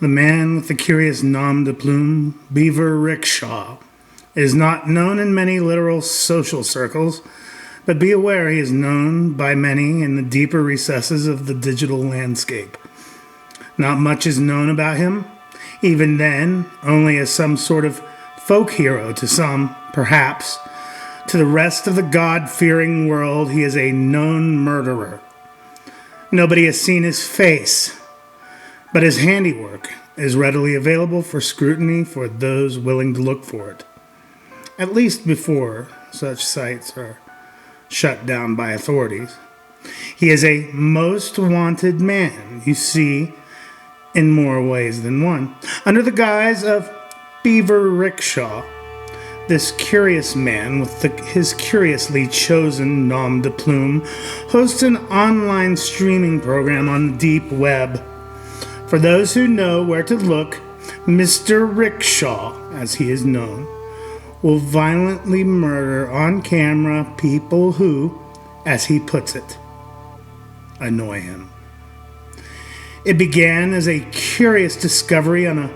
The man with the curious nom de plume, Beaver Rickshaw, is not known in many literal social circles, but be aware he is known by many in the deeper recesses of the digital landscape. Not much is known about him, even then, only as some sort of folk hero to some, perhaps. To the rest of the God-fearing world, he is a known murderer. Nobody has seen his face, but his handiwork is readily available for scrutiny for those willing to look for it, at least before such sites are shut down by authorities. He is a most wanted man, you see, in more ways than one. Under the guise of Beaver Rickshaw, this curious man with his curiously chosen nom de plume hosts an online streaming program on the deep web. For those who know where to look, Mr. Rickshaw, as he is known, will violently murder on camera people who, as he puts it, annoy him. It began as a curious discovery on a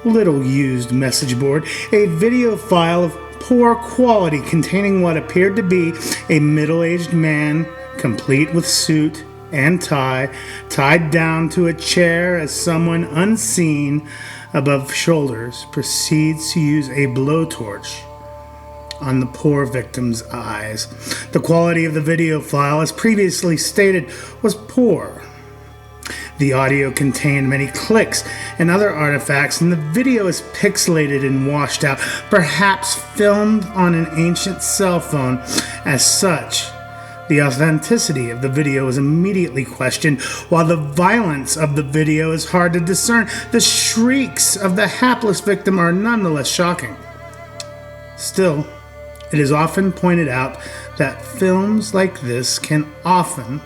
little-used message board, a video file of poor quality containing what appeared to be a middle-aged man, complete with suit and tie, tied down to a chair as someone unseen above shoulders proceeds to use a blowtorch on the poor victim's eyes. The quality of the video file, as previously stated, was poor. The audio contained many clicks and other artifacts, and the video is pixelated and washed out, perhaps filmed on an ancient cell phone. As such, the authenticity of the video is immediately questioned, while the violence of the video is hard to discern. The shrieks of the hapless victim are nonetheless shocking. Still, it is often pointed out that films like this can often,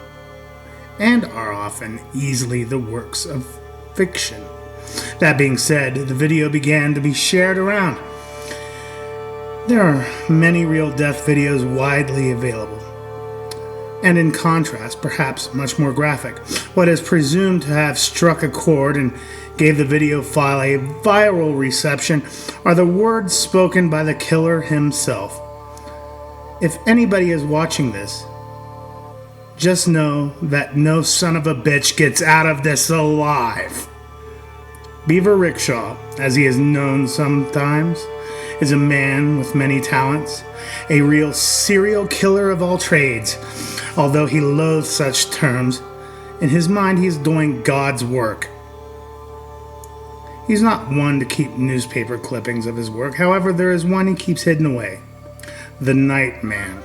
and are often, easily the works of fiction. That being said, the video began to be shared around. There are many real death videos widely available, and in contrast, perhaps much more graphic. What is presumed to have struck a chord and gave the video file a viral reception are the words spoken by the killer himself. If anybody is watching this, just know that no son of a bitch gets out of this alive. Beaver Rickshaw, as he is known sometimes, is a man with many talents, a real serial killer of all trades. Although he loathes such terms, in his mind he is doing God's work. He's not one to keep newspaper clippings of his work. However, there is one he keeps hidden away: the Night Man.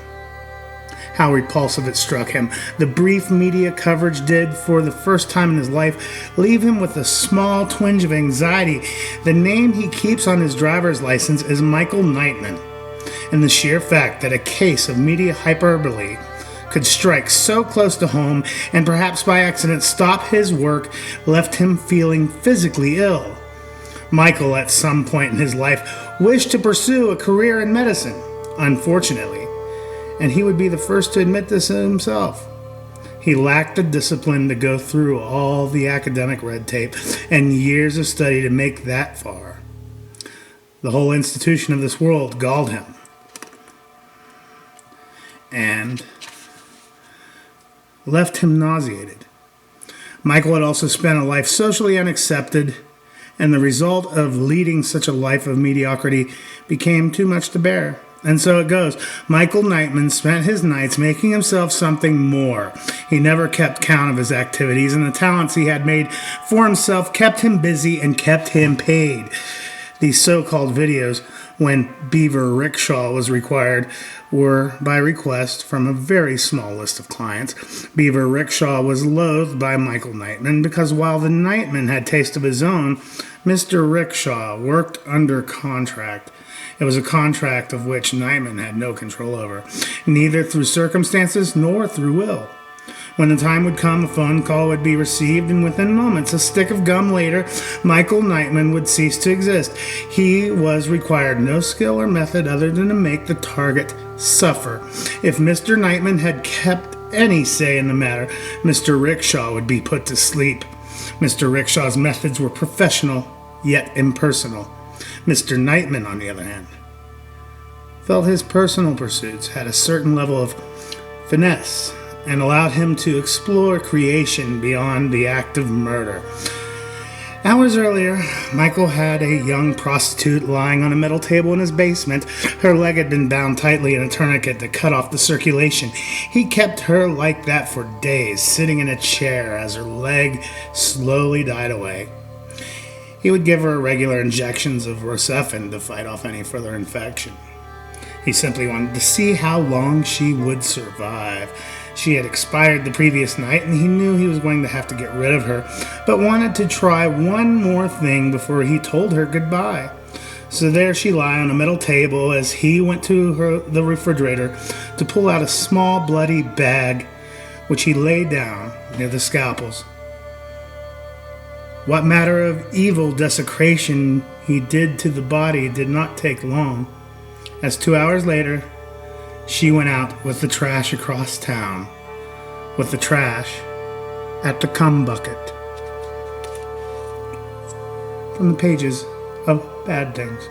How repulsive it struck him. The brief media coverage did, for the first time in his life, leave him with a small twinge of anxiety. The name he keeps on his driver's license is Michael Nightman, and the sheer fact that a case of media hyperbole could strike so close to home and perhaps by accident stop his work left him feeling physically ill. Michael, at some point in his life, wished to pursue a career in medicine, unfortunately, and he would be the first to admit this himself. He lacked the discipline to go through all the academic red tape and years of study to make that far. The whole institution of this world galled him, and left him nauseated. Michael had also spent a life socially unaccepted, and the result of leading such a life of mediocrity became too much to bear. And so it goes. Michael Nightman spent his nights making himself something more. He never kept count of his activities, and the talents he had made for himself kept him busy and kept him paid. These so-called videos, when Beaver Rickshaw was required, were by request from a very small list of clients. Beaver Rickshaw was loathed by Michael Nightman because while the Nightman had taste of his own, Mr. Rickshaw worked under contract. It was a contract of which Nightman had no control over, neither through circumstances nor through will. When the time would come, a phone call would be received, and within moments, a stick of gum later, Michael Nightman would cease to exist. He was required no skill or method other than to make the target suffer. If Mr. Nightman had kept any say in the matter, Mr. Rickshaw would be put to sleep. Mr. Rickshaw's methods were professional, yet impersonal. Mr. Nightman, on the other hand, felt his personal pursuits had a certain level of finesse and allowed him to explore creation beyond the act of murder. Hours earlier, Michael had a young prostitute lying on a metal table in his basement. Her leg had been bound tightly in a tourniquet to cut off the circulation. He kept her like that for days, sitting in a chair as her leg slowly died away. He would give her regular injections of Rocephin to fight off any further infection. He simply wanted to see how long she would survive. She had expired the previous night, and he knew he was going to have to get rid of her, but wanted to try one more thing before he told her goodbye. So there she lay on a metal table as he went to the refrigerator to pull out a small bloody bag, which he laid down near the scalpels. What matter of evil desecration he did to the body did not take long, as 2 hours later, she went out with the trash across town, with the trash at the cum bucket. From the pages of Bad Things.